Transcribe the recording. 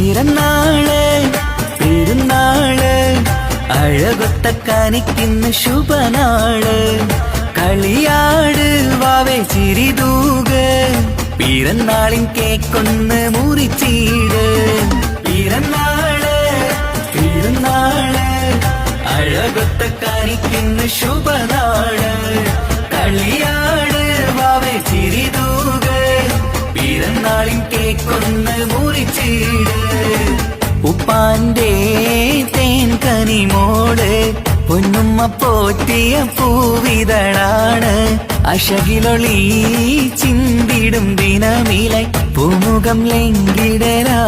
പിറന്നാള് പെരുന്നാള് അഴകൊത്ത കാനിക്കിന്ന് ശുഭനാള് കളിയാട് വാവേ ചിരിതൂക് പിറന്നാളിൻ കേക്കൊന്ന് മുറിച്ചീട് പിറന്നാള് പെരുന്നാള് അഴകൊത്ത കാനിക്കിന്ന് ശുഭനാള് കളിയാട് വാവേ ചിരിതൂക് പിറന്നാളിൻ കേക്കൊന്ന് മുറിച്ചീട് ഉപ്പാന്റെ തേൻ കനിമോട് പൊന്നുമ്മ പോറ്റിയ പൂവിതളാണ് അശകിലൊളി ചിന്തിടും ദിനമിലായി പൂമുഖം ലംഘിടരാ